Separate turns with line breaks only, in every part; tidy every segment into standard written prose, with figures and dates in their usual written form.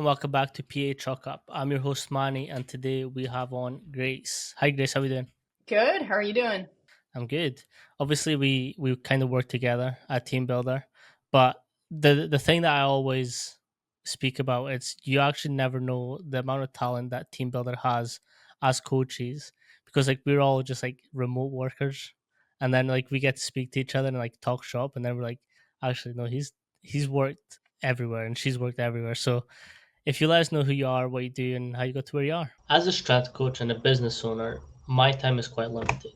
welcome back to PA Chalk Up. I'm your host Manny, and today we have on Grace. Hi, Grace. How are you doing?
Good. How are you doing?
I'm good. Obviously, we kind of work together at Teambuildr, but the thing that I always speak about is you actually never know the amount of talent that Teambuildr has as coaches, because like we're all just like remote workers, and then like we get to speak to each other and like talk shop, and then we're like, actually no, he's worked everywhere and she's worked everywhere. So if you let us know who you are, what you do, and how you got to where you are. As a strength coach and a business owner, my time is quite limited.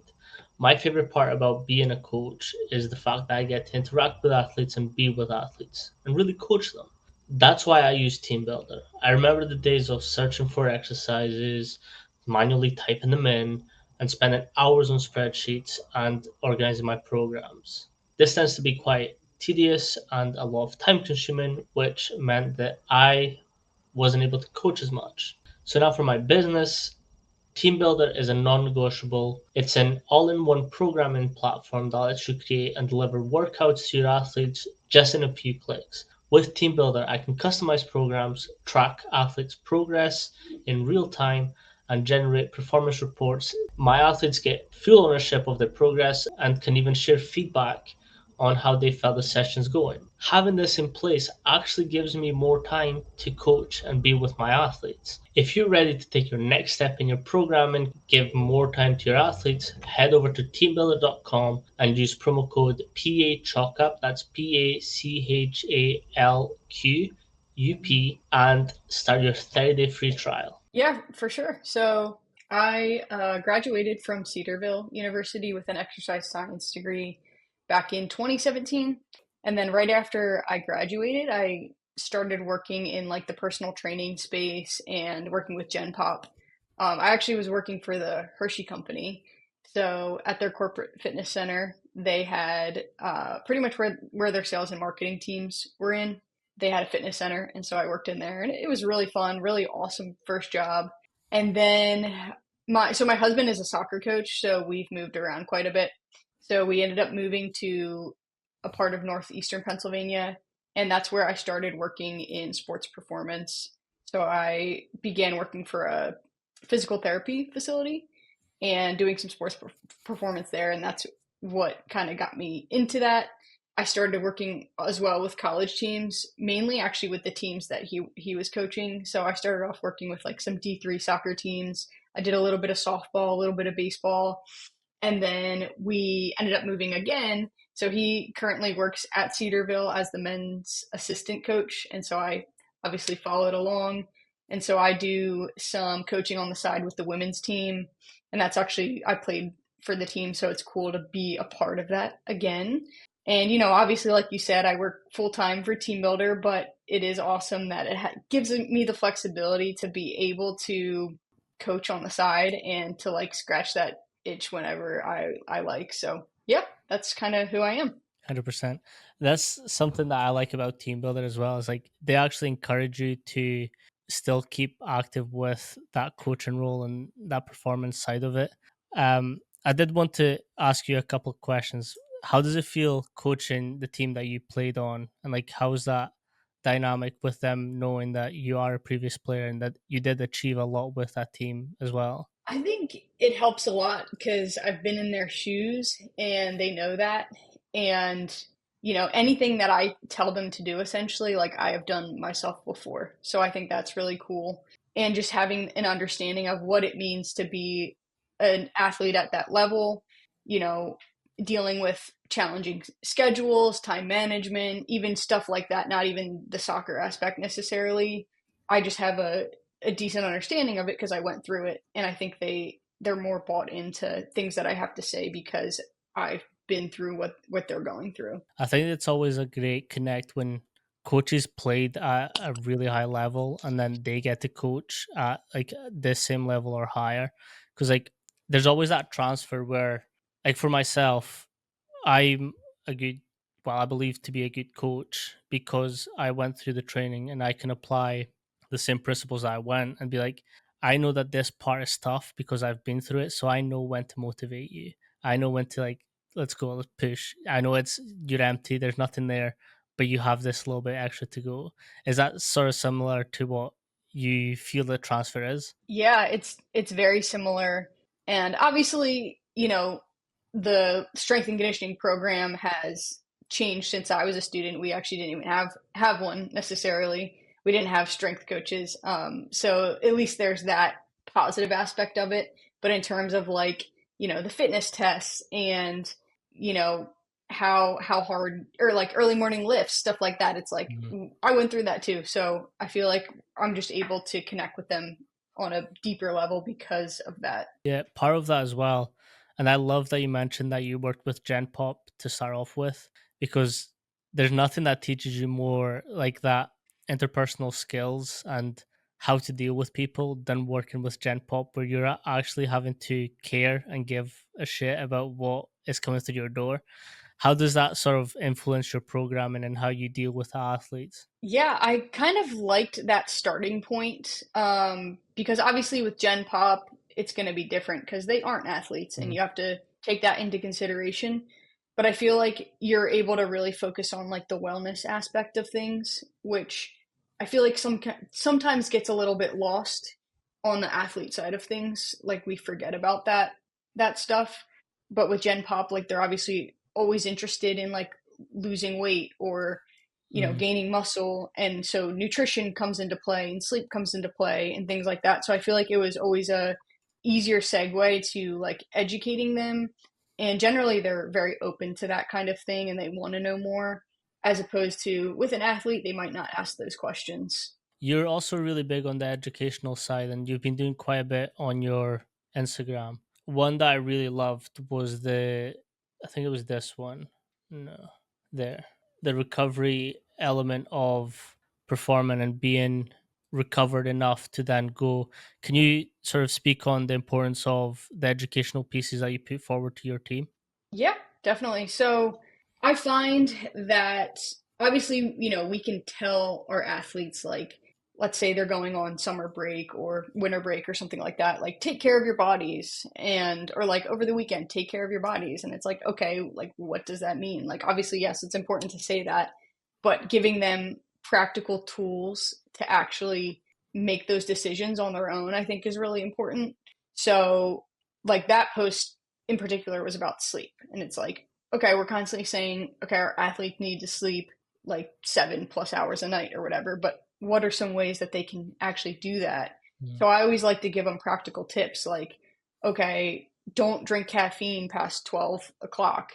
My favorite part about being a coach is the fact that I get to interact with athletes and be with athletes and really coach them. That's why I use Teambuildr. I remember the days of searching for exercises, manually typing them in, and spending hours on spreadsheets and organizing my programs. This tends to be quite tedious and a lot of time consuming, which meant that I wasn't able to coach as much. So now for my business, TeamBuilder is a non-negotiable. It's an all-in-one programming platform that lets you create and deliver workouts to your athletes just in a few clicks. With TeamBuilder, I can customize programs, track athletes' progress in real time, and generate performance reports. My athletes get full ownership of their progress and can even share feedback on how they felt the session's going. Having this in place actually gives me more time to coach and be with my athletes. If you're ready to take your next step in your programming, give more time to your athletes, head over to teambuilder.com and use promo code PAChalkup, that's PACHALQUP, and start your 30-day free trial.
Yeah, for sure. So I graduated from Cedarville University with an exercise science degree back in 2017. And then right after I graduated, I started working in like the personal training space and working with Gen Pop. I actually was working for the Hershey Company. So at their corporate fitness center, they had pretty much where their sales and marketing teams were in. They had a fitness center, and so I worked in there, and it was really fun, really awesome first job. And then my husband is a soccer coach, so we've moved around quite a bit. So we ended up moving to a part of northeastern Pennsylvania, and that's where I started working in sports performance. So I began working for a physical therapy facility and doing some sports performance there, and that's what kind of got me into that. I started working as well with college teams, mainly actually with the teams that he was coaching. So I started off working with like some D3 soccer teams. I did a little bit of softball, a little bit of baseball, and then we ended up moving again. So he currently works at Cedarville as the men's assistant coach, and so I obviously followed along. And so I do some coaching on the side with the women's team, and that's actually I played for the team, so it's cool to be a part of that again. And obviously, like you said, I work full time for Teambuildr, but it is awesome that gives me the flexibility to be able to coach on the side and to like scratch that itch whenever I like. So, yeah, that's kind of who I am.
100%. That's something that I like about Team Builder as well. Is like they actually encourage you to still keep active with that coaching role and that performance side of it. I did want to ask you a couple of questions. How does it feel coaching the team that you played on, and like how is that dynamic with them knowing that you are a previous player and that you did achieve a lot with that team as well?
I think it helps a lot because I've been in their shoes and they know that. And, anything that I tell them to do, essentially, like I have done myself before. So I think that's really cool. And just having an understanding of what it means to be an athlete at that level, you know, dealing with challenging schedules, time management, even stuff like that, not even the soccer aspect necessarily. I just have a decent understanding of it because I went through it, and I think they're more bought into things that I have to say because I've been through what they're going through.
I think it's always a great connect when coaches played at a really high level and then they get to coach at like the same level or higher. Because like there's always that transfer where, like for myself, I'm a good, well, I believe to be a good coach because I went through the training and I can apply the same principles that I went and be like, I know that this part is tough because I've been through it. So I know when to motivate you. I know when to like, let's go, let's push. I know you're empty, there's nothing there, but you have this little bit extra to go. Is that sort of similar to what you feel the transfer is?
Yeah, it's very similar. And obviously, the strength and conditioning program has changed since I was a student. We actually didn't even have one necessarily. We didn't have strength coaches. So at least there's that positive aspect of it. But in terms of like, the fitness tests and, you know, how hard or like early morning lifts, stuff like that, it's like
Mhm.
I went through that too. So I feel like I'm just able to connect with them on a deeper level because of that.
Yeah, part of that as well. And I love that you mentioned that you worked with Gen Pop to start off with, because there's nothing that teaches you more like that interpersonal skills and how to deal with people than working with Gen Pop, where you're actually having to care and give a shit about what is coming through your door. How does that sort of influence your programming and how you deal with athletes?
Yeah, I kind of liked that starting point because obviously with Gen Pop, it's going to be different because they aren't athletes and
Mm,
you have to take that into consideration. But I feel like you're able to really focus on like the wellness aspect of things, which I feel like sometimes gets a little bit lost on the athlete side of things. Like we forget about that stuff. But with Gen Pop, like they're obviously always interested in like losing weight or
mm.
gaining muscle. And so nutrition comes into play and sleep comes into play and things like that. So I feel like it was always a easier segue to like educating them. And generally they're very open to that kind of thing and they want to know more as opposed to with an athlete, they might not ask those questions.
You're also really big on the educational side, and you've been doing quite a bit on your Instagram. One that I really loved was I think it was this one. No, there. The recovery element of performing and being recovered enough to then go. Can you sort of speak on the importance of the educational pieces that you put forward to your team?
Yeah, definitely. So I find that obviously, we can tell our athletes, like, let's say they're going on summer break or winter break or something like that, like, take care of your bodies or like over the weekend, take care of your bodies. And it's like, okay, like, what does that mean? Like, obviously, yes, it's important to say that, but giving them practical tools to actually make those decisions on their own, I think is really important. So, like, that post in particular was about sleep. And it's like, okay, we're constantly saying, okay, our athletes need to sleep like 7+ hours a night or whatever, but what are some ways that they can actually do that?
Mm,
So I always like to give them practical tips like, okay, don't drink caffeine past 12 o'clock,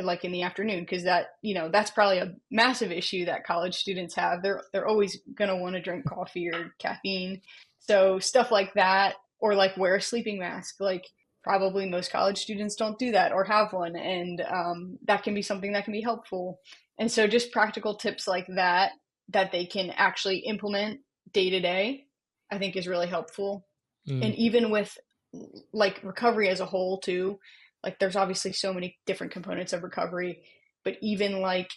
like in the afternoon, because that's probably a massive issue that college students have. They're always going to want to drink coffee or caffeine. So stuff like that, or like wear a sleeping mask. Like probably most college students don't do that or have one, and that can be something that can be helpful. And so just practical tips like that they can actually implement day to day, I think is really helpful.
mm,
And even with like recovery as a whole too, like there's obviously so many different components of recovery, but even like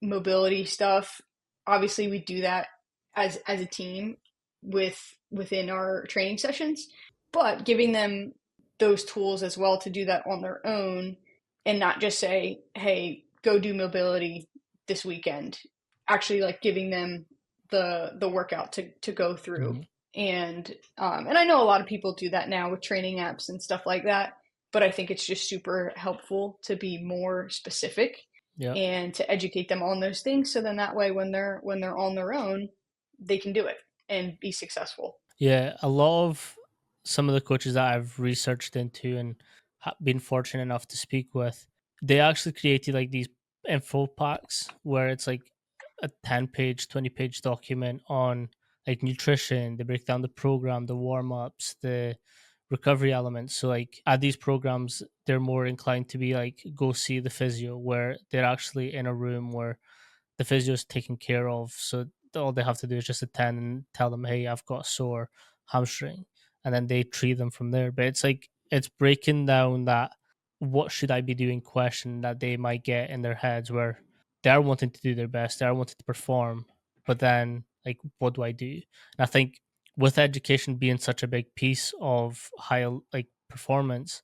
mobility stuff, obviously we do that as a team within our training sessions, but giving them those tools as well to do that on their own and not just say, hey, go do mobility this weekend. Actually like giving them the workout to go through.
mm.
And I know a lot of people do that now with training apps and stuff like that, but I think it's just super helpful to be more specific
Yeah.
and to educate them on those things so then that way when they're on their own, they can do it and be successful.
Yeah, a lot of some of the coaches that I've researched into and been fortunate enough to speak with, they actually created like these info packs where it's like a 10-page, 20-page document on like nutrition. They break down the program, the warm ups, the recovery elements. So, like at these programs, they're more inclined to be like, go see the physio, where they're actually in a room where the physio is taken care of. So all they have to do is just attend and tell them, "Hey, I've got a sore hamstring," and then they treat them from there. But it's like it's breaking down that what should I be doing question that they might get in their heads, where they are wanting to do their best, they are wanting to perform, but then like, what do I do? And I think with education being such a big piece of high like performance,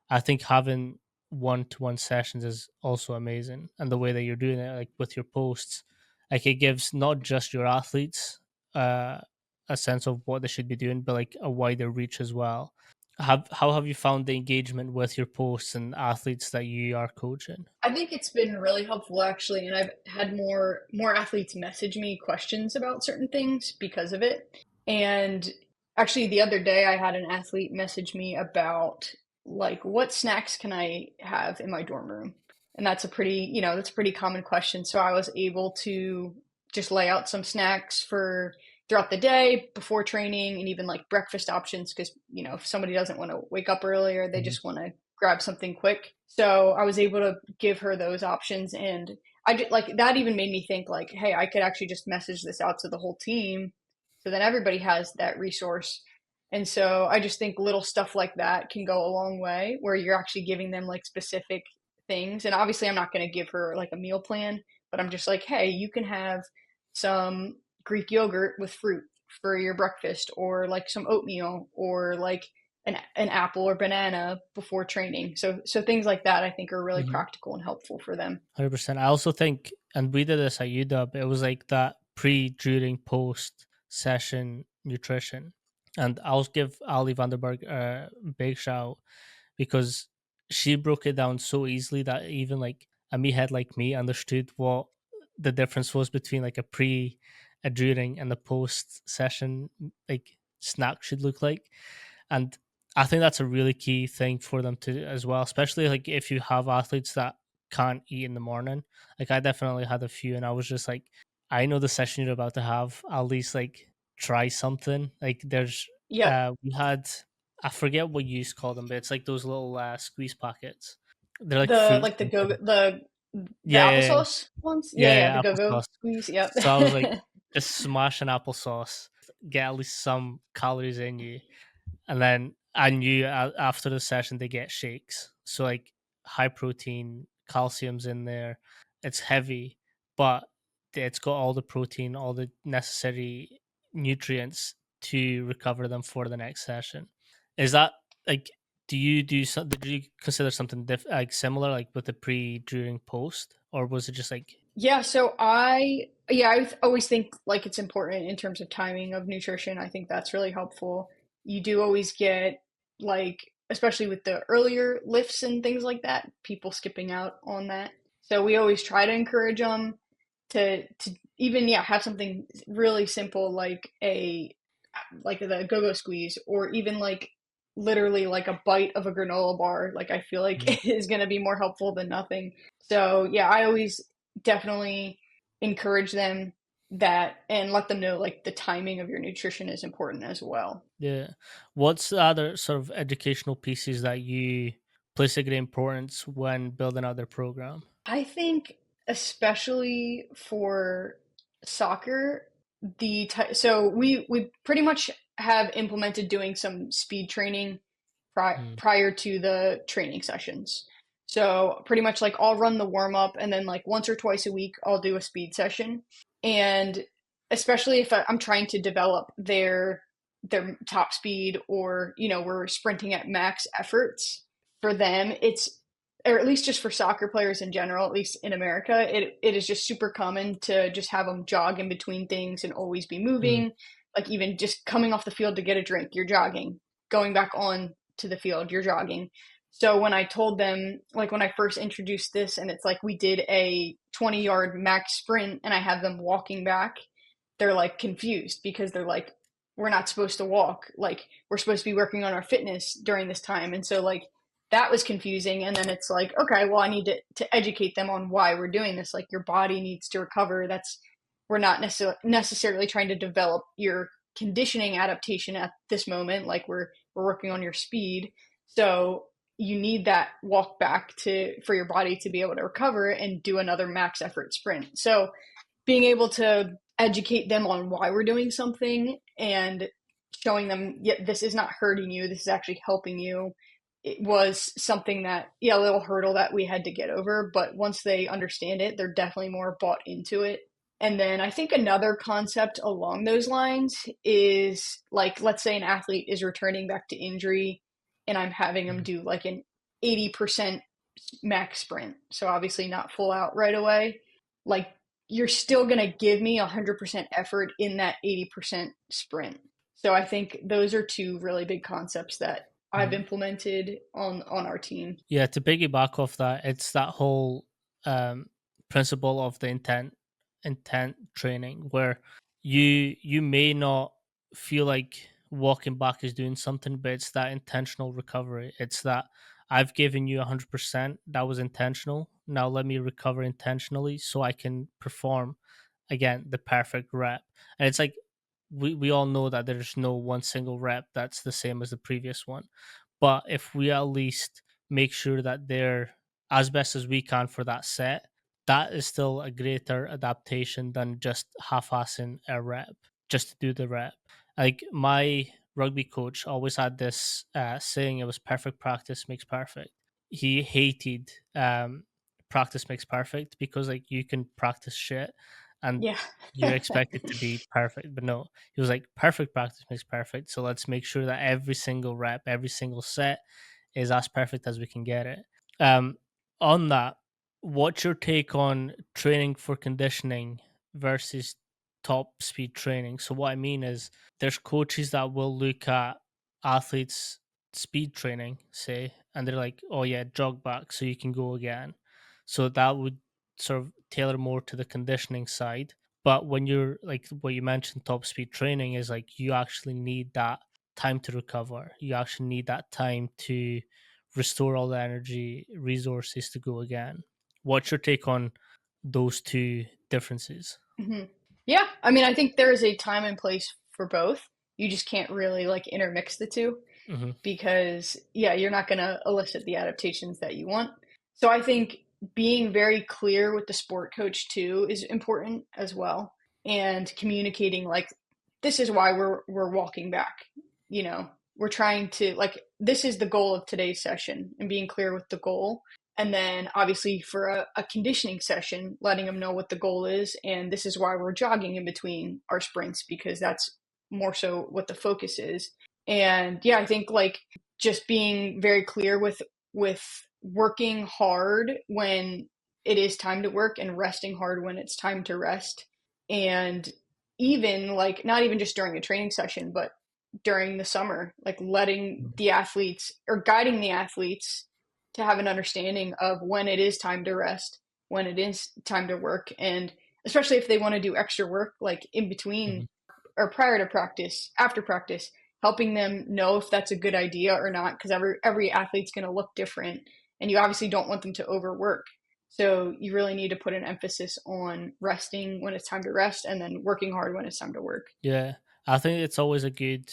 I think having one-to-one sessions is also amazing, and the way that you're doing it, like with your posts, like it gives not just your athletes uh, a sense of what they should be doing, but like a wider reach as well. How have you found the engagement with your posts and athletes that you are coaching?
I think it's been really helpful actually, and I've had more athletes message me questions about certain things because of it. And actually the other day I had an athlete message me about like what snacks can I have in my dorm room? And that's a pretty, that's a pretty common question. So I was able to just lay out some snacks for throughout the day before training and even like breakfast options because, if somebody doesn't want to wake up earlier, they
Mhm.
just want to grab something quick. So I was able to give her those options, and I just, like that even made me think like, hey, I could actually just message this out to the whole team, so then everybody has that resource. And so I just think little stuff like that can go a long way, where you're actually giving them like specific things. And obviously, I'm not going to give her like a meal plan, but I'm just like, hey, you can have some Greek yogurt with fruit for your breakfast, or like some oatmeal, or like an apple or banana before training. So things like that I think are really
Mhm.
practical and helpful for them.
100%. I also think, and we did this at UW, it was like that pre, during, post session nutrition. And I'll give Ali Vanderberg a big shout because she broke it down so easily that even like a meathead like me understood what the difference was between like a pre, a during, and the post session like snack should look like. And I think that's a really key thing for them to as well, especially like if you have athletes that can't eat in the morning. Like I definitely had a few, and I was just like, I know the session you're about to have. At least like try something. Like
Yep.
we had, I forget what you used to call them, but it's like those little squeeze packets. They're like
The
fruit
like
something.
the
Yeah, yeah, yeah,
applesauce ones.
yeah,
Yeah, yeah, the
yeah,
go-go
applesauce.
squeeze. Yep.
So I was like, just smash an applesauce, get at least some calories in you, and then I knew after the session they get shakes. So like high protein, calcium's in there. It's heavy, but it's got all the protein, all the necessary nutrients to recover them for the next session. Is that like? Do you do some? Did you consider something like similar, like with the pre, during, post, or was it just like?
Yeah, I always think like it's important in terms of timing of nutrition. I think that's really helpful. You do always get like, especially with the earlier lifts and things like that, people skipping out on that. So we always try to encourage them to even have something really simple like a like the go-go squeeze, or even like literally like a bite of a granola bar, like I feel
Mm,
like is going to be more helpful than nothing. So yeah, I always definitely encourage them that, and let them know like the timing of your nutrition is important as well.
yeah. What's the other sort of educational pieces that you place a great importance when building out their program?
I think especially for soccer, so we pretty much have implemented doing some speed training
Mm,
prior to the training sessions. So pretty much like I'll run the warm up, and then like once or twice a week I'll do a speed session. And especially if I'm trying to develop their top speed, or we're sprinting at max efforts, for them it's, or at least just for soccer players in general, at least in America, it is just super common to just have them jog in between things and always be
mm,
moving. Like even just coming off the field to get a drink, you're jogging. Going back on to the field, you're jogging. So when I told them, like when I first introduced this, and it's like we did a 20-yard max sprint and I have them walking back, they're like confused because they're like, we're not supposed to walk. Like we're supposed to be working on our fitness during this time. And so like that was confusing. And then it's like, okay, well, I need to educate them on why we're doing this. Like your body needs to recover. We're not necessarily trying to develop your conditioning adaptation at this moment. Like we're working on your speed. So you need that walk back for your body to be able to recover and do another max effort sprint. So being able to educate them on why we're doing something, and showing them, yeah, this is not hurting you, this is actually helping you, it was something that, yeah, a little hurdle that we had to get over. But once they understand it, they're definitely more bought into it. And then I think another concept along those lines is like, let's say an athlete is returning back to injury, and I'm having them
mm,
do like an 80% max sprint. So obviously not full out right away. Like you're still going to give me 100% effort in that 80% sprint. So I think those are two really big concepts that I've
Mhm.
implemented on our team.
Yeah, to piggyback off that, it's that whole principle of the intent training where you may not feel like walking back is doing something, but it's that intentional recovery. It's that I've given you 100%. That was intentional. Now let me recover intentionally so I can perform again the perfect rep. And it's like we all know that there's no one single rep that's the same as the previous one. But if we at least make sure that they're as best as we can for that set, that is still a greater adaptation than just half-assing a rep just to do the rep. Like my rugby coach always had this saying, it was perfect practice makes perfect. He hated practice makes perfect because like you can practice shit and
Yeah.
you expect it to be perfect, but no, he was like perfect practice makes perfect, so let's make sure that every single rep, every single set is as perfect as we can get it. um on that, what's your take on training for conditioning versus top speed training? So what I mean is there's coaches that will look at athletes speed training, say, and they're like, oh yeah, jog back so you can go again. So that would sort of tailor more to the conditioning side. But when you're like what you mentioned, top speed training is like you actually need that time to recover. You actually need that time to restore all the energy, resources to go again. What's your take on those two differences?
Hmm. Yeah, I mean, I think there is a time and place for both. You just can't really like intermix the two
Hmm.
because, yeah, you're not going to elicit the adaptations that you want. So I think being very clear with the sport coach too is important as well, and communicating like this is why we're walking back. You know, we're trying to like this is the goal of today's session, and being clear with the goal. And then obviously for a conditioning session, letting them know what the goal is. And this is why we're jogging in between our sprints, because that's more so what the focus is. And yeah, I think like just being very clear with working hard when it is time to work and resting hard when it's time to rest. And even like not even just during a training session, but during the summer, like letting the athletes or guiding the athletes to have an understanding of when it is time to rest, when it is time to work, and especially if they want to do extra work, like in between
Hmm.
or prior to practice, after practice, helping them know if that's a good idea or not, because every athlete's going to look different, and you obviously don't want them to overwork. So you really need to put an emphasis on resting when it's time to rest, and then working hard when it's time to work.
Yeah, I think it's always a good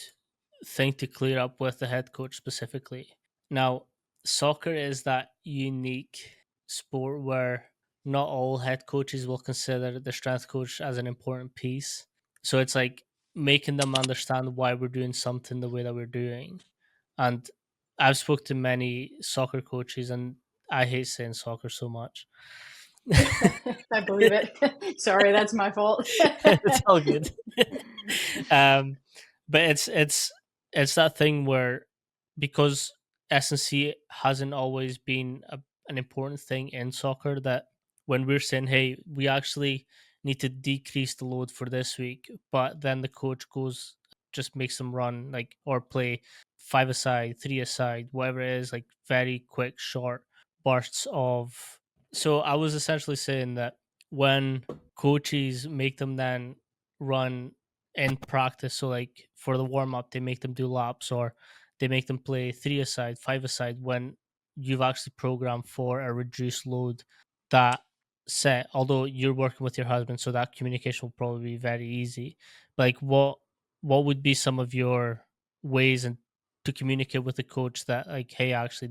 thing to clear up with the head coach specifically. Now, soccer is that unique sport where not all head coaches will consider the strength coach as an important piece. So it's like making them understand why we're doing something the way that we're doing. And I've spoke to many soccer coaches, and I hate saying soccer so much.
I believe it. Sorry, that's my fault.
It's all good. um, but it's that thing where because S&C hasn't always been an important thing in soccer, that when we're saying, hey, we actually need to decrease the load for this week, but then the coach goes just makes them run like or play five aside, three aside, whatever it is, like very quick, short bursts of. So I was essentially saying that when coaches make them then run in practice, so like for the warm up, they make them do laps or they make them play three aside, five aside when you've actually programmed for a reduced load that set. Although you're working with your husband, so that communication will probably be very easy. Like what would be some of your ways and to communicate with the coach that like, hey, actually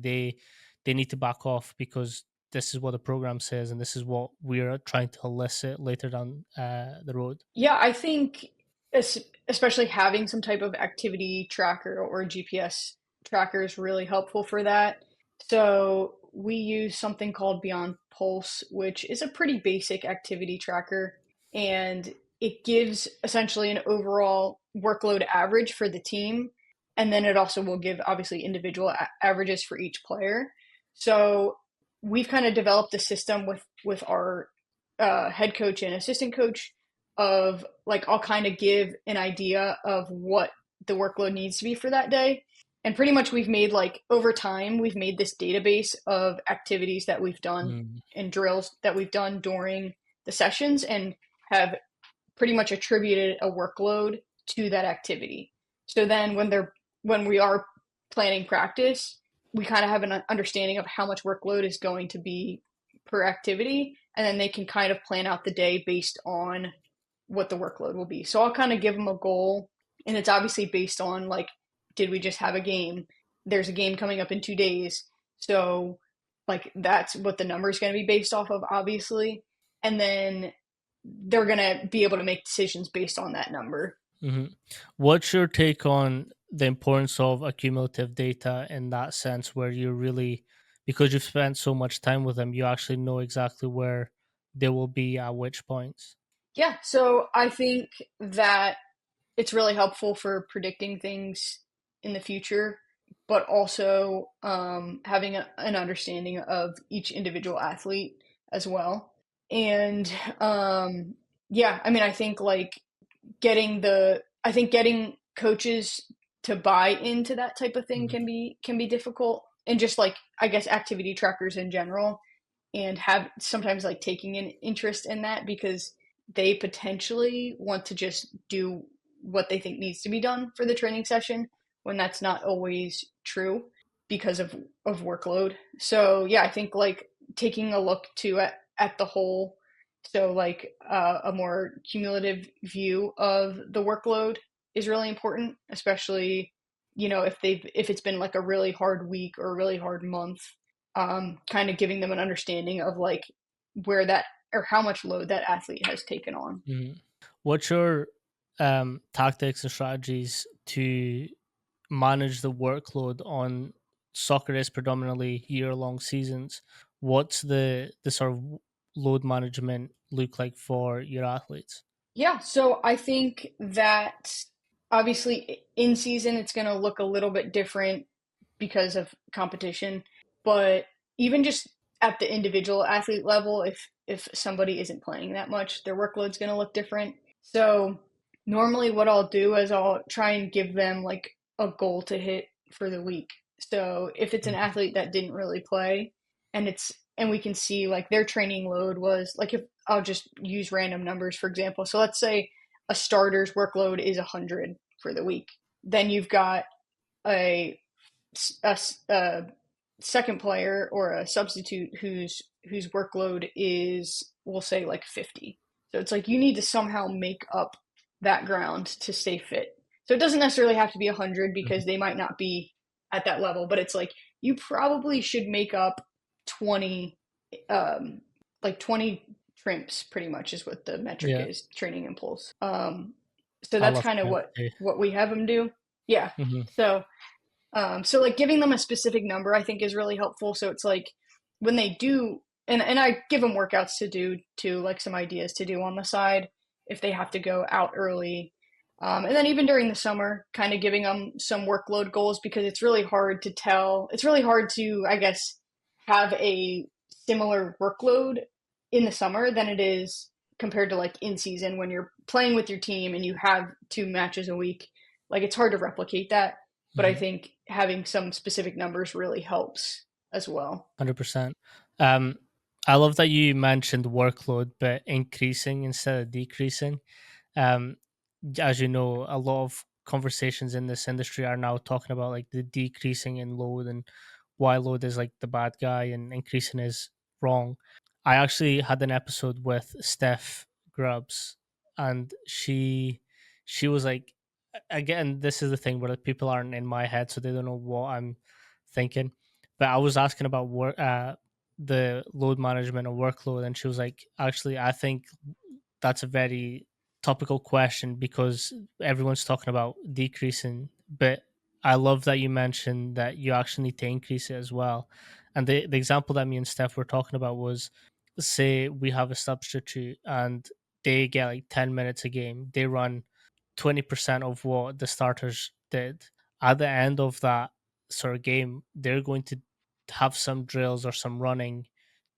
they need to back off because this is what the program says and this is what we're trying to elicit later down the road.
Yeah, I think especially having some type of activity tracker or GPS tracker is really helpful for that. So we use something called Beyond Pulse, which is a pretty basic activity tracker, and it gives essentially an overall workload average for the team, and then it also will give obviously individual averages for each player. So we've kind of developed a system with our head coach and assistant coach of like I'll kind of give an idea of what the workload needs to be for that day. And pretty much we've made like over time, we've made this database of activities that we've done
Mm,
and drills that we've done during the sessions and have pretty much attributed a workload to that activity. So then when we are planning practice, we kind of have an understanding of how much workload is going to be per activity, and then they can kind of plan out the day based on what the workload will be. So I'll kind of give them a goal, and it's obviously based on like, did we just have a game? There's a game coming up in 2 days, so like that's what the number is going to be based off of, obviously. And then they're going to be able to make decisions based on that number.
hmm. What's your take on the importance of accumulative data in that sense, where you really, because you've spent so much time with them, you actually know exactly where they will be at which points?
Yeah, so I think that it's really helpful for predicting things in the future, but also having an understanding of each individual athlete as well. And yeah, I mean, I think like I think getting coaches to buy into that type of thing
Mhm.
can be difficult, and just like I guess activity trackers in general, and have sometimes like taking an interest in that because they potentially want to just do what they think needs to be done for the training session when that's not always true because of workload. So yeah, I think like taking a look to at the whole, so like a more cumulative view of the workload is really important, especially if it's been like a really hard week or a really hard month, kind of giving them an understanding of like where that or how much load that athlete has taken on.
Mhm. What's your tactics and strategies to manage the workload on soccer is predominantly year long seasons? What's the sort of load management look like for your athletes?
Yeah, so I think that obviously in season it's going to look a little bit different because of competition, but even just at the individual athlete level, if somebody isn't playing that much, their workload's going to look different. So normally what I'll do is I'll try and give them like a goal to hit for the week. So if it's an
Mhm.
athlete that didn't really play and we can see like their training load was like, if I'll just use random numbers for example. So let's say a starter's workload is 100 for the week. Then you've got a a second player or a substitute whose workload is, we'll say, like 50. So it's like you need to somehow make up that ground to stay fit. So it doesn't necessarily have to be 100 because
Mhm.
they might not be at that level, but it's like you probably should make up 20, um, like 20 trimps pretty much is what the metric
Yeah,
is, training impulse. So
I
that's
love
kind of
Trent
what
too.
what we have them do. Yeah.
Hmm.
So so like giving them a specific number I think is really helpful. So it's like when they do, and I give them workouts to do too, like some ideas to do on the side if they have to go out early. And then even during the summer, kind of giving them some workload goals because it's really hard to tell. It's really hard to, I guess, have a similar workload in the summer than it is compared to like in season when you're playing with your team and you have 2 matches a week. Like it's hard to replicate that, but I
Hmm.
think having some specific numbers really helps as well.
100%. Um, I love that you mentioned workload, but increasing instead of decreasing. Um, as you know, a lot of conversations in this industry are now talking about like the decreasing in load and why load is like the bad guy and increasing is wrong. I actually had an episode with Steph Grubbs, and she was like, again, this is the thing where like, people aren't in my head, so they don't know what I'm thinking. But I was asking about work, the load management or workload, and she was like, actually, I think that's a very topical question because everyone's talking about decreasing, but I love that you mentioned that you actually need to increase it as well. And the example that me and Steph were talking about was, say we have a substitute and they get like 10 minutes a game, they run 20% of what the starters did. At the end of that sort of game, they're going to have some drills or some running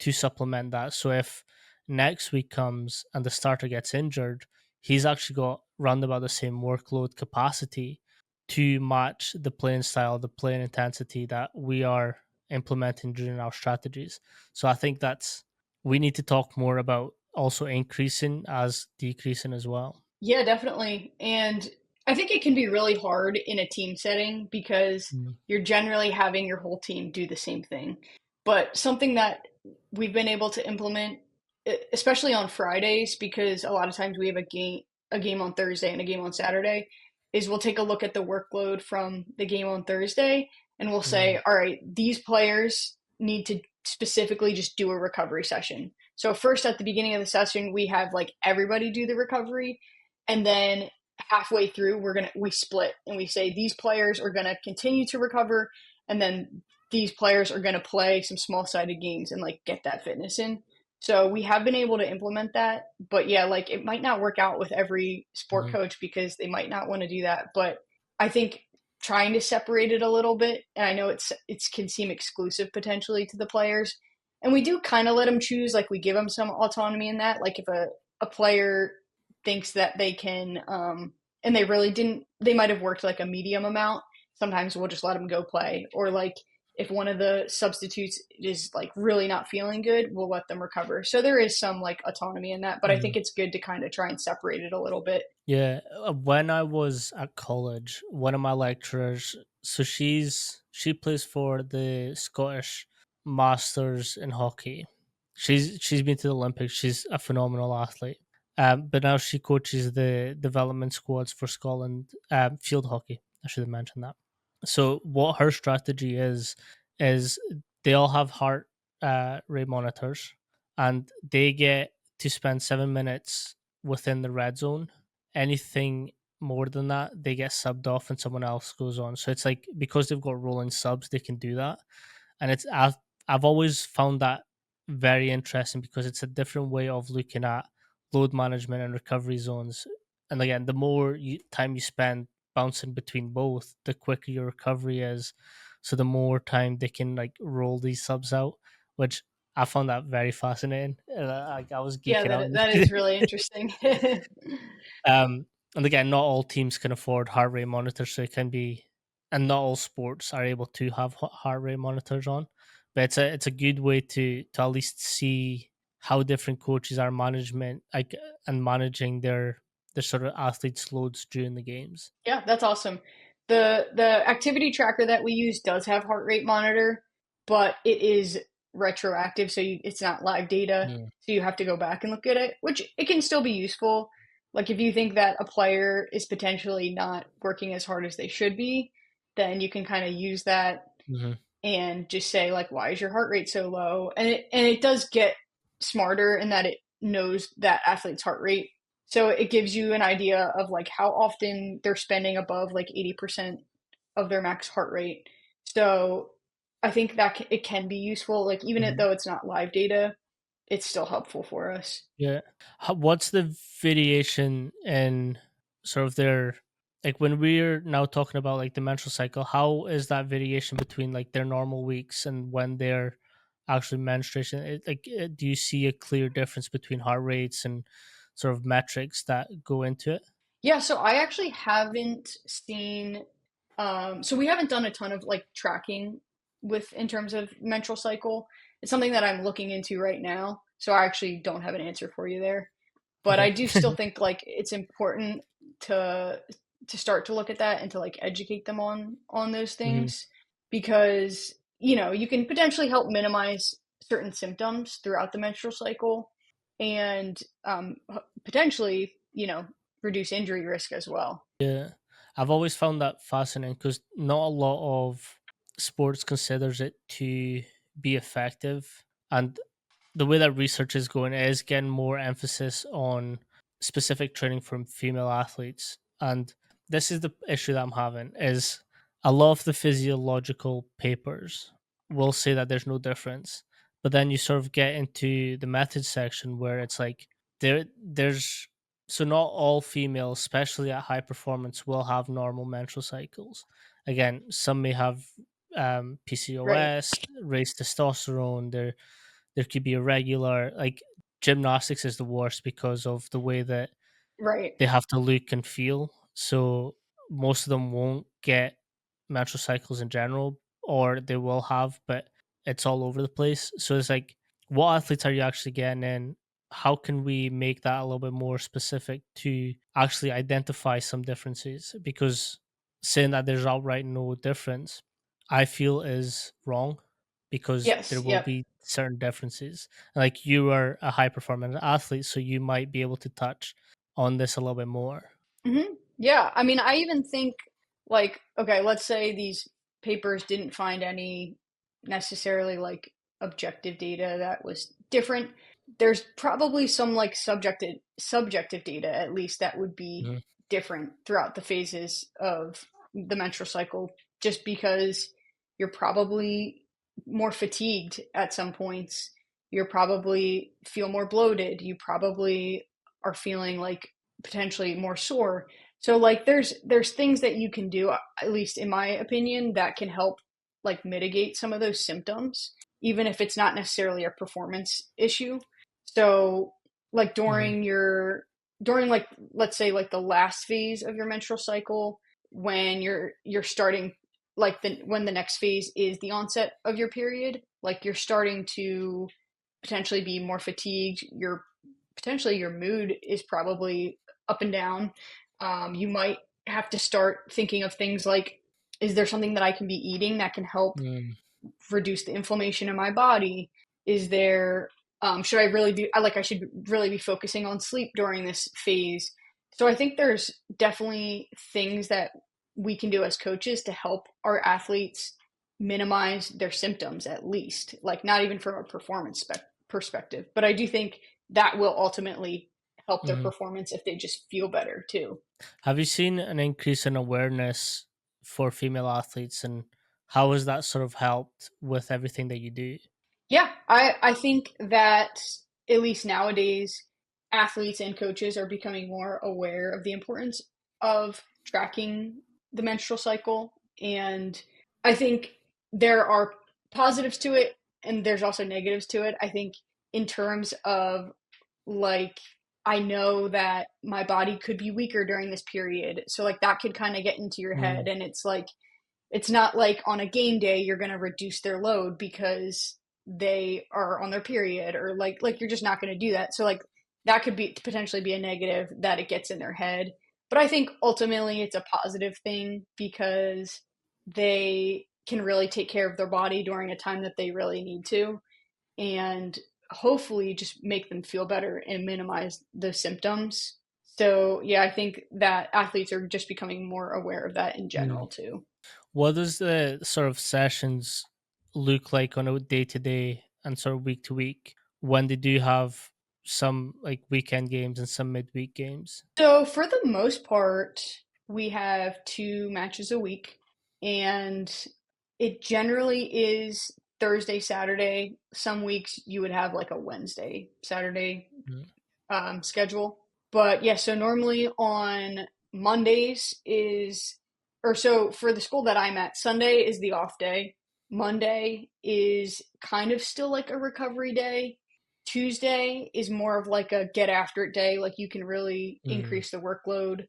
to supplement that. So if next week comes and the starter gets injured, he's actually got round about the same workload capacity to match the playing style, the playing intensity that we are implementing during our strategies. So I think that's we need to talk more about also increasing as decreasing as well.
Yeah, definitely. And I think it can be really hard in a team setting because
Mm,
you're generally having your whole team do the same thing. But something that we've been able to implement, especially on Fridays, because a lot of times we have a game on Thursday and a game on Saturday, is we'll take a look at the workload from the game on Thursday and we'll say,
mm,
all right, these players need to specifically just do a recovery session. So first at the beginning of the session, we have like everybody do the recovery, and then halfway through we split and we say these players are gonna continue to recover, and then these players are gonna play some small sided games and like get that fitness in. So we have been able to implement that, but yeah, like it might not work out with every sport
mhm,
coach because they might not want to do that. But I think trying to separate it a little bit, and I know it's can seem exclusive potentially to the players, and we do kind of let them choose, like we give them some autonomy in that. Like if a player thinks that they can, and they really didn't, they might have worked like a medium amount. Sometimes we'll just let them go play. Or like if one of the substitutes is like really not feeling good, we'll let them recover. So there is some like autonomy in that, but I think
mhm.
it's good to kind of try and separate it a little bit.
Yeah, when I was at college, one of my lecturers, so she plays for the Scottish Masters in hockey. She's been to the Olympics. She's a phenomenal athlete. But now she coaches the development squads for Scotland field hockey. I should have mentioned that. So what her strategy is they all have heart rate monitors, and they get to spend 7 minutes within the red zone. Anything more than that, they get subbed off and someone else goes on. So it's like because they've got rolling subs, they can do that. And I've always found that very interesting because it's a different way of looking at load management and recovery zones. And again, the more time you spend bouncing between both, the quicker your recovery is. So the more time they can like roll these subs out, which I found that very fascinating. I was
Yeah,
geeking out.
that is really interesting.
Um, and again, not all teams can afford heart rate monitors, so it can be, and not all sports are able to have heart rate monitors on. But it's a good way to at least see how different coaches are management like and managing their sort of athletes' loads during the games.
Yeah, that's awesome. The activity tracker that we use does have heart rate monitor, but it is retroactive, so it's not live data.
Mm,
So you have to go back and look at it, which it can still be useful. Like if you think that a player is potentially not working as hard as they should be, then you can kind of use that
mhm.
and just say like, why is your heart rate so low? And it does get smarter in that it knows that athlete's heart rate, so it gives you an idea of like how often they're spending above like 80% of their max heart rate. So I think that it can be useful, like even
Mhm.
though it's not live data, it's still helpful for us.
Yeah. What's the variation in sort of their like when we're now talking about like the menstrual cycle? How is that variation between like their normal weeks and when they're actually menstruation? Do you see a clear difference between heart rates and sort of metrics that go into it?
Yeah, so I actually haven't seen, so we haven't done a ton of like tracking with in terms of menstrual cycle. It's something that I'm looking into right now, so I actually don't have an answer for you there. But
Okay.
I do still think like it's important to to start to look at that and to like educate them on those
Hmm.
things, because you can potentially help minimize certain symptoms throughout the menstrual cycle, and potentially reduce injury risk as well.
Yeah, I've always found that fascinating because not a lot of sports considers it to be effective, and the way that research is going is getting more emphasis on specific training from female athletes. And this is the issue that I'm having is a lot of the physiological papers will say that there's no difference, but then you sort of get into the methods section where it's like there's so not all females, especially at high performance, will have normal menstrual cycles. Again, some may have
Right.
PCOS, raised testosterone. There could be irregular. Like gymnastics is the worst because of the way that
Right.
they have to look and feel. So most of them won't get menstrual cycles in general, or they will have, but it's all over the place. So it's like, what athletes are you actually getting in? How can we make that a little bit more specific to actually identify some differences? Because saying that there's outright no difference, I feel is wrong because there
Yes.
will
Yep.
be certain differences. Like you are a high performance athlete, so you might be able to touch on this a little bit more.
Yeah, I mean, I even think like, okay, let's say these papers didn't find any necessarily like objective data that was different. There's probably some like subjective data at least that would be
Mhm,
different throughout the phases of the menstrual cycle, just because you're probably more fatigued at some points. You're probably feel more bloated. You probably are feeling like potentially more sore. So like there's things that you can do, at least in my opinion, that can help like mitigate some of those symptoms, even if it's not necessarily a performance issue. So like
mhm,
during like let's say like the last phase of your menstrual cycle, when you're starting like the when the next phase is the onset of your period, like you're starting to potentially be more fatigued, your potentially your mood is probably up and down. You might have to start thinking of things like, is there something that I can be eating that can help
mm,
reduce the inflammation in my body? Is there should I really be I should really be focusing on sleep during this phase? So I think there's definitely things that we can do as coaches to help our athletes minimize their symptoms, at least, like not even from a perspective, but I do think that will ultimately help their
mhm.
performance if they just feel better too.
Have you seen an increase in awareness for female athletes, and how has that sort of helped with everything that you do?
Yeah, I think that at least nowadays, athletes and coaches are becoming more aware of the importance of tracking the menstrual cycle. And I think there are positives to it and there's also negatives to it. I think in terms of like, I know that my body could be weaker during this period. So like that could kind of get into your head,
Mm,
and it's not like on a game day you're going to reduce their load because they are on their period, or like you're just not going to do that. So like that could be potentially be a negative that it gets in their head. But I think ultimately it's a positive thing because they can really take care of their body during a time that they really need to, and hopefully just make them feel better and minimize the symptoms. So yeah, I think that athletes are just becoming more aware of that in
mm.
general too.
What does the sort of sessions look like on a day to day and sort of week to week when they do have some like weekend games and some midweek games?
So for the most part, we have two matches a week, and it generally is Thursday, Saturday. Some weeks you would have like a Wednesday, Saturday
Mm,
schedule. But yeah, so normally on Mondays is, or so for the school that I'm at, Sunday is the off day. Monday is kind of still like a recovery day. Tuesday is more of like a get after it day, like you can really
mm,
increase the workload.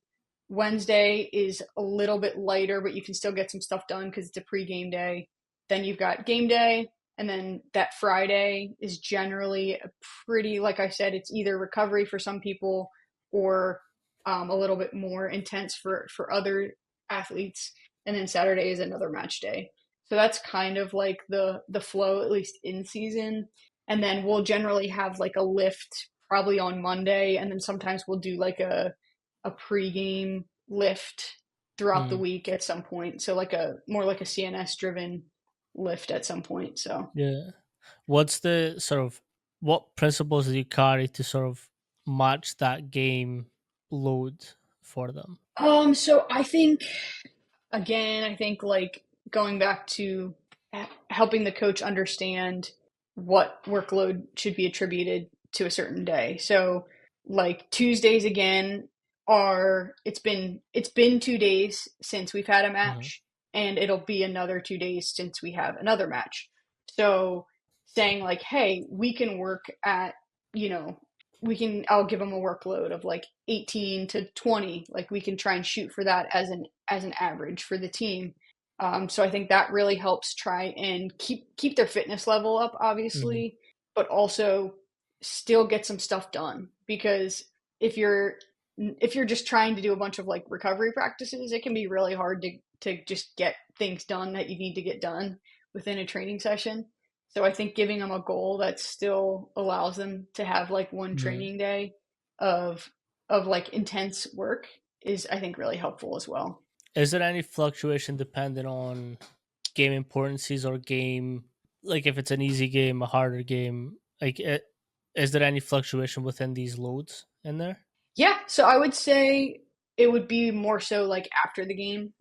Wednesday is a little bit lighter, but you can still get some stuff done because it's a pre-game day. Then you've got game day, and then that Friday is generally a pretty, like I said, it's either recovery for some people or a little bit more intense for other athletes. And then Saturday is another match day. So that's kind of like the flow, at least in season. And then we'll generally have like a lift probably on Monday, and then sometimes we'll do like a pregame lift throughout the
mm.
week at some point. So like a more like a CNS driven lift at some point. So
Yeah. What's the sort of what principles do you carry to sort of match that game load for them?
so I think again, I think like going back to helping the coach understand what workload should be attributed to a certain day. So like Tuesdays again are it's been 2 days since we've had a
Mhm,
match, and it'll be another 2 days since we have another match. So saying like, hey, we can work at you know, I'll give them a workload of like 18 to 20. Like we can try and shoot for that as an average for the team. So I think that really helps try and keep their fitness level up,
Mhm.
obviously, but also still get some stuff done. Because if you're if you're just trying to do a bunch of like recovery practices, it can be really hard to just get things done that you need to get done within a training session. So I think giving them a goal that still allows them to have like one
Mhm.
training day of like intense work is I think really helpful as well.
Is there any fluctuation depending on game importances or game, like if it's an easy game, a harder game? Is there any fluctuation within these loads in there?
Yeah, so I would say it would be more so like after the game,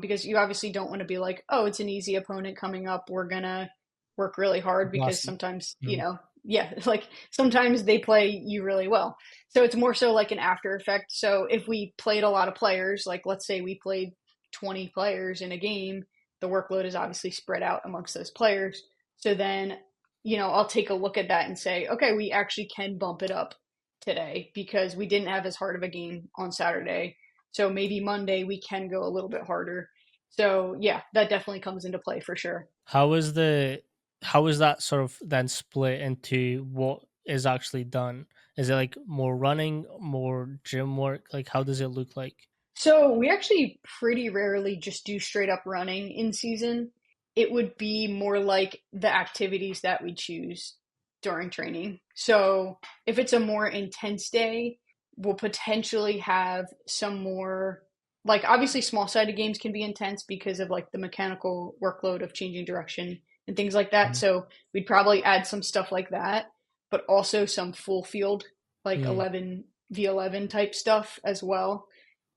because you obviously don't want to be like, oh, it's an easy opponent coming up. We're gonna work really hard because
Blast 'em.
sometimes,
Mhm.
yeah, like sometimes they play you really well. So it's more so like an after effect. So if we played a lot of players, like let's say we played 20 players in a game, the workload is obviously spread out amongst those players. So then, I'll take a look at that and say, okay, we actually can bump it up today because we didn't have as hard of a game on Saturday. So maybe Monday we can go a little bit harder. So yeah, that definitely comes into play for sure.
How is the how is that sort of then split into what is actually done? Is it like more running, more gym work? Like how does it look like?
So we actually pretty rarely just do straight up running in season. It would be more like the activities that we choose during training. So if it's a more intense day, we'll potentially have some more, like obviously small sided games can be intense because of like the mechanical workload of changing direction and things like that.
Mhm.
So we'd probably add some stuff like that, but also some full field, like
Mm.
11v11 type stuff as well,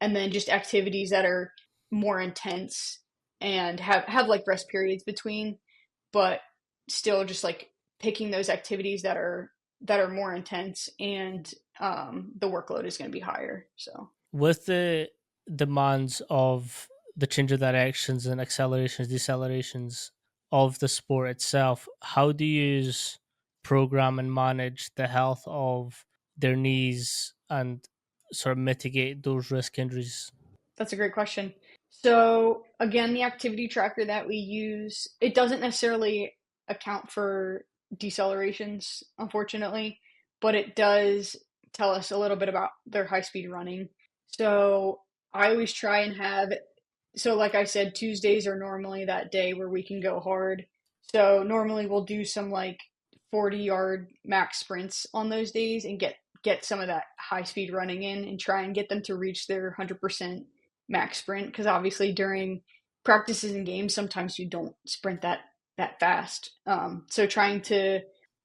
and then just activities that are more intense and have like rest periods between, but still just like picking those activities that are more intense and the workload is going to be higher. So
With the demands of the change of directions and accelerations, decelerations of the sport itself, how do you program and manage the health of their knees and sort of mitigate those risk injuries?
that's a great question. So again, the activity tracker that we use, it doesn't necessarily account for decelerations, unfortunately, but it does tell us a little bit about their high speed running. So I always try and have, so like I said, Tuesdays are normally that day where we can go hard. So normally we'll do some like 40-yard max sprints on those days and get some of that high speed running in and try and get them to reach their 100% max sprint, because obviously during practices and games sometimes you don't sprint that fast. So trying to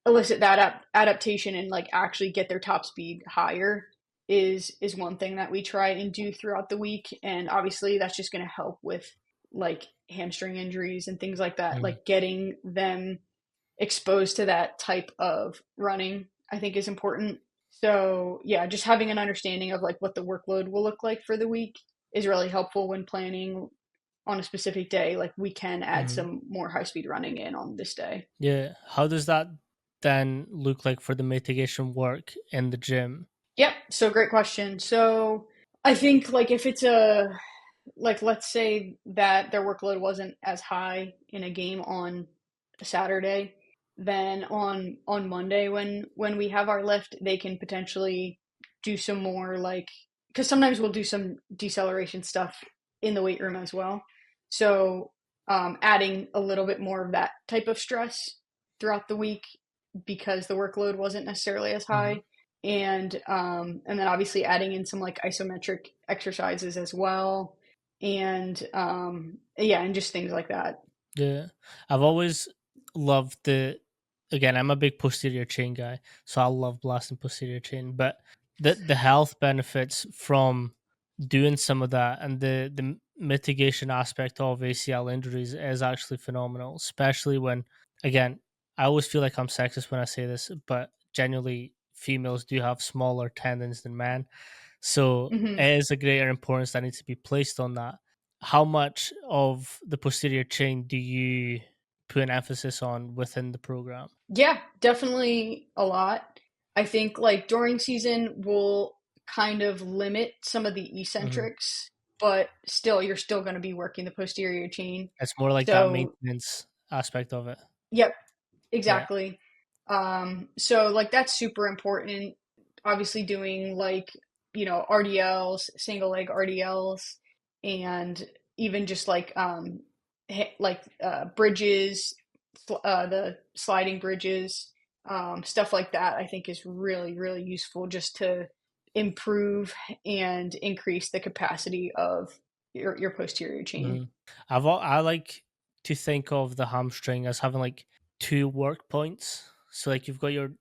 elicit that adaptation and like actually get their top speed higher is one thing that we try and do throughout the week, and obviously that's just going to help with like hamstring injuries and things like that,
Mm.
like getting them exposed to that type of running I think is important. So yeah, just having an understanding of like what the workload will look like for the week is really helpful when planning on a specific day. Like we can add
Mhm.
some more high speed running in on this day.
Yeah. How does that then look like for the mitigation work in the gym?
Yep. So great question. So I think like if it's a, like let's say that their workload wasn't as high in a game on a Saturday, then on Monday when we have our lift, they can potentially do some more like, because sometimes we'll do some deceleration stuff in the weight room as well. So adding a little bit more of that type of stress throughout the week because the workload wasn't necessarily as
Mhm.
high, and then obviously adding in some like isometric exercises as well, and yeah, and just things like that.
Yeah, I've always loved the. Again, I'm a big posterior chain guy, so I love blasting posterior chain. But the health benefits from doing some of that and the mitigation aspect of ACL injuries is actually phenomenal. Especially when, again, I always feel like I'm sexist when I say this, but genuinely, females do have smaller tendons than men, so
Hmm.
it is a greater importance that needs to be placed on that. How much of the posterior chain do you put an emphasis on within the program?
Yeah, definitely a lot. I think like during season we'll kind of limit some of the
Hmm.
eccentrics, but still you're still going to be working the posterior chain.
It's more like that
So,
maintenance aspect of it.
yep,
Yeah.
exactly. So like that's super important. Obviously doing like, RDLs, single leg RDLs, and even just like bridges, the sliding bridges, stuff like that I think is really, really useful just to improve and increase the capacity of your posterior chain.
Mhm. I like to think of the hamstring as having like two work points. So like you've got your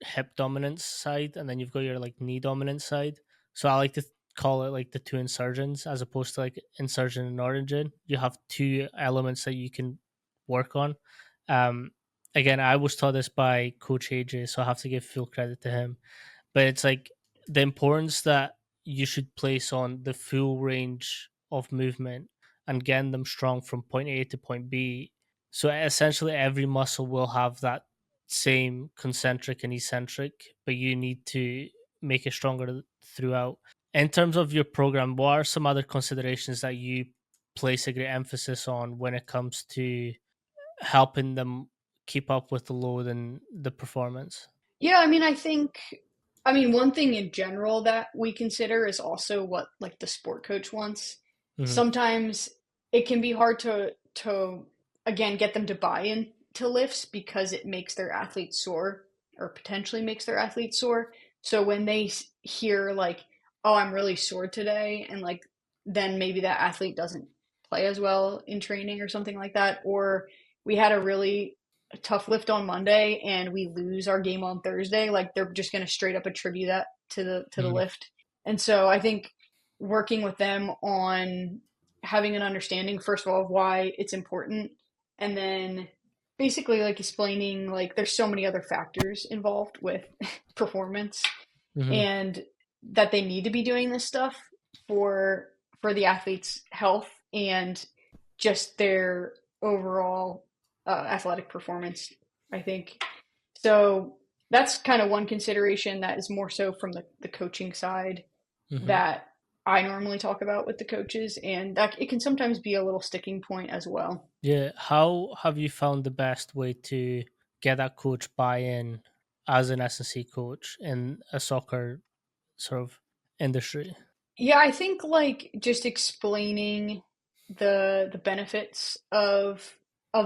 hip dominance side, and then you've got your like knee dominance side. So I like to call it like the two insertions as opposed to like insertion and origin. You have two elements that you can work on. Um, Again, I was taught this by Coach AJ, so I have to give full credit to him. But it's like the importance that you should place on the full range of movement and getting them strong from point A to point B. So essentially, every muscle will have that same concentric and eccentric, but you need to make it stronger throughout. In terms of your program, what are some other considerations that you place a great emphasis on when it comes to helping them keep up with the load and the performance?
Yeah, I mean, one thing in general that we consider is also what like the sport coach wants.
Hmm.
Sometimes it can be hard to again get them to buy in to lifts because it makes their athletes sore or potentially makes their athletes sore. So when they hear like, "Oh, I'm really sore today," and like then maybe that athlete doesn't play as well in training or something like that, or we had a really tough lift on Monday and we lose our game on Thursday, like they're just going to straight up attribute that to the
Hmm.
lift. And so I think working with them on having an understanding first of all of why it's important, and then basically like explaining like there's so many other factors involved with performance,
Hmm.
and that they need to be doing this stuff for the athlete's health and just their overall athletic performance, I think. So that's kind of one consideration that is more so from the coaching side
Hmm.
that I normally talk about with the coaches, and that it can sometimes be a little sticking point as well.
Yeah. How have you found the best way to get that coach buy-in as an S&C coach in a soccer sort of industry?
Yeah, I think like just explaining the benefits of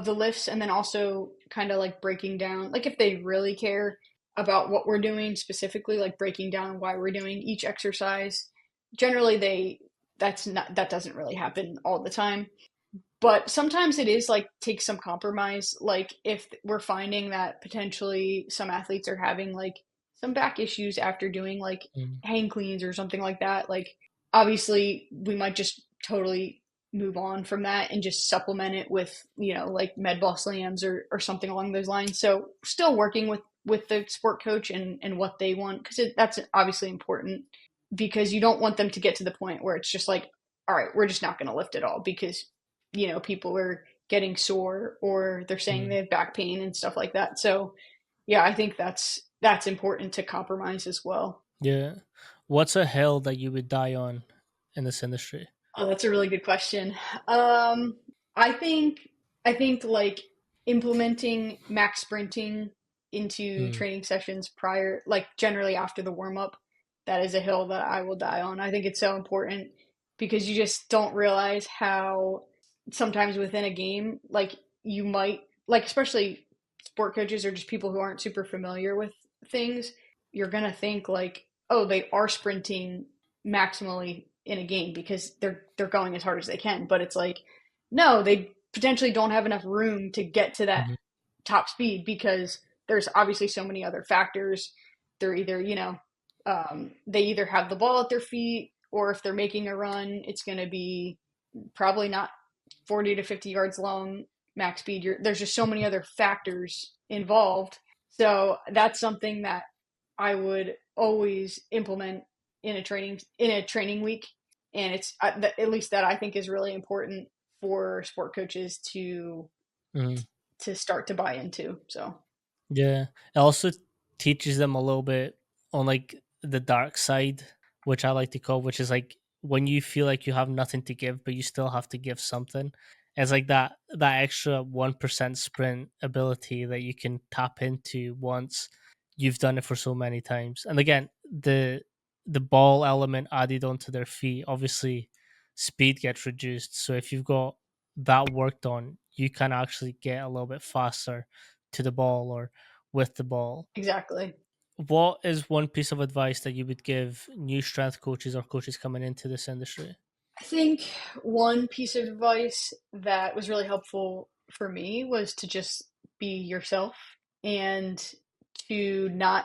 the lifts, and then also kind of like breaking down like if they really care about what we're doing specifically, like breaking down why we're doing each exercise. Generally that doesn't really happen all the time, but sometimes it is like take some compromise. Like if we're finding that potentially some athletes are having like some back issues after doing like
Mm.
hang cleans or something like that, like obviously we might just totally move on from that and just supplement it with, like med ball slams or something along those lines. So still working with the sport coach and what they want, because that's obviously important, because you don't want them to get to the point where it's just like, all right, we're just not going to lift at all because people are getting sore or they're saying they
Mm.
have back pain and stuff like that. So yeah, I think that's important to compromise as well.
Yeah. What's a hill that you would die on in this industry?
Oh, that's a really good question. Um, I think I think like implementing max sprinting into
Mm.
training sessions prior, like generally after the warm up, that is a hill that I will die on. I think it's so important because you just don't realize how sometimes within a game, like you might like, especially sport coaches or just people who aren't super familiar with things, you're gonna think like, oh, they are sprinting maximally in a game because they're going as hard as they can. But it's like, no, they potentially don't have enough room to get to that
Mhm.
top speed because there's obviously so many other factors. They're either, they either have the ball at their feet, or if they're making a run, it's going to be probably not 40 to 50 yards long max speed. There's just so many other factors involved. So that's something that I would always implement in a training week, and it's at least that I think is really important for sport coaches to
Mm.
start to buy into. So
Yeah. Also, teaches them a little bit on like the dark side, which I like to call, which is like when you feel like you have nothing to give, but you still have to give something. It's like that extra 1% sprint ability that you can tap into once you've done it for so many times. And again, the ball element added onto their feet, obviously speed gets reduced. So if you've got that worked on, you can actually get a little bit faster to the ball or with the ball.
Exactly.
What is one piece of advice that you would give new strength coaches or coaches coming into this industry?
I think one piece of advice that was really helpful for me was to just be yourself and to not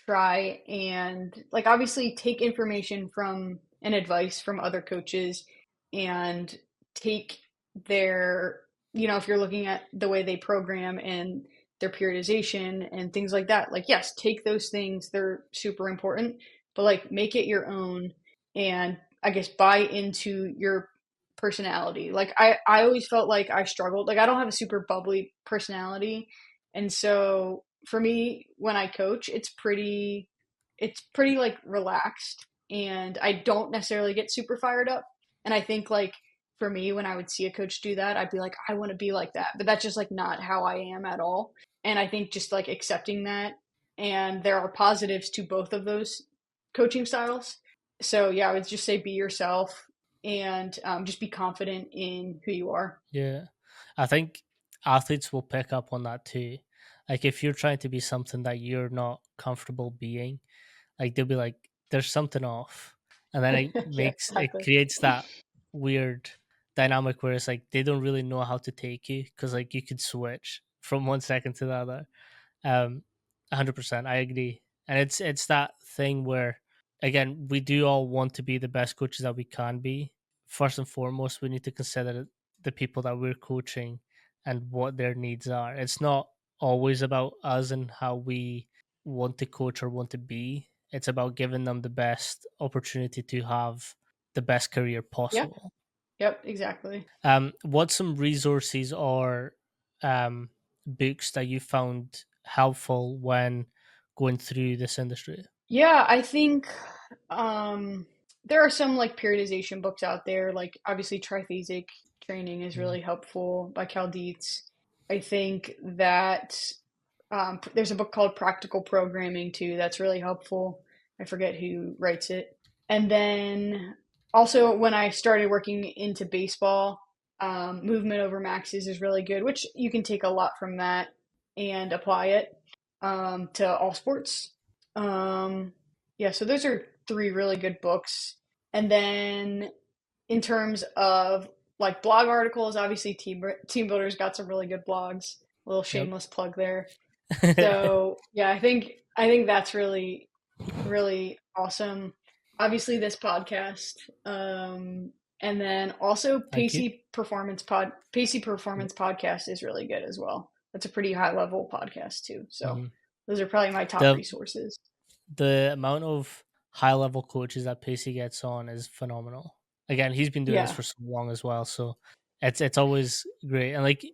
try and like obviously take information from and advice from other coaches and take their, if you're looking at the way they program and their periodization and things like that, like yes, take those things, they're super important, but like make it your own and I guess buy into your personality. Like I always felt like I struggled. Like I don't have a super bubbly personality. And so for me, when I coach, it's pretty like relaxed and I don't necessarily get super fired up. And I think like for me, when I would see a coach do that, I'd be like, I want to be like that. But that's just like not how I am at all. And I think just like accepting that and there are positives to both of those coaching styles. So yeah, I would just say be yourself and just be confident in who you are.
Yeah, I think athletes will pick up on that too. Like if you're trying to be something that you're not comfortable being, like they'll be like, "There's something off," and then
Yeah,
it
exactly.
creates that weird dynamic where it's like they don't really know how to take you because like you could switch from one second to the other. 100%, I agree, and it's that thing where again we do all want to be the best coaches that we can be. First and foremost, we need to consider the people that we're coaching and what their needs are. It's not always about us and how we want to coach or want to be. It's about giving them the best opportunity to have the best career
Yep.
possible.
Yep. Exactly.
What's some resources or books that you found helpful when going through this industry?
Yeah, I think there are some like periodization books out there. Like obviously, triphasic training is
Mm,
really helpful by Cal Dietz. I think that there's a book called Practical Programming too. That's really helpful. I forget who writes it. And then also when I started working into baseball, Movement Over Maxes is really good, which you can take a lot from that and apply it to all sports. Um, yeah, so those are three really good books. And then in terms of like blog articles, obviously Team Builder's got some really good blogs. A little
yep.
shameless plug there. So yeah, I think that's really really awesome. Obviously, this podcast, and then also
Thank you.
Pacey Performance Podcast is really good as well. That's a pretty high level podcast too. So
Mhm.
those are probably my top
The
resources.
the amount of high level coaches that Pacey gets on is phenomenal. Again, he's been doing this
Yeah,
for so long as well, so it's always great. And like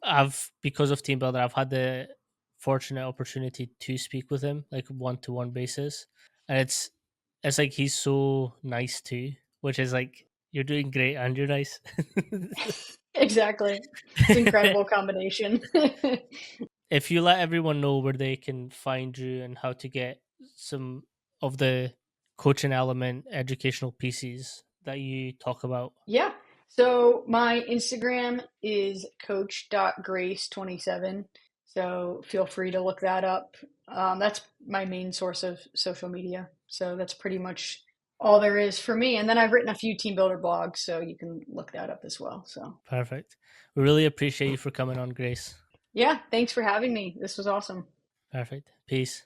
I've because of Team Builder, I've had the fortunate opportunity to speak with him like one to one basis, and it's like he's so nice too, which is like you're doing great and you're nice.
exactly. It's an incredible combination.
If you let everyone know where they can find you and how to get some of the coaching element educational pieces that you talk about.
Yeah. So my Instagram is coach.grace27. So feel free to look that up. That's my main source of social media. So that's pretty much all there is for me. And then I've written a few Team Builder blogs, so you can look that up as well. So
Perfect. We really appreciate you for coming on, Grace.
yeah, thanks for having me. This was awesome.
Perfect. Peace.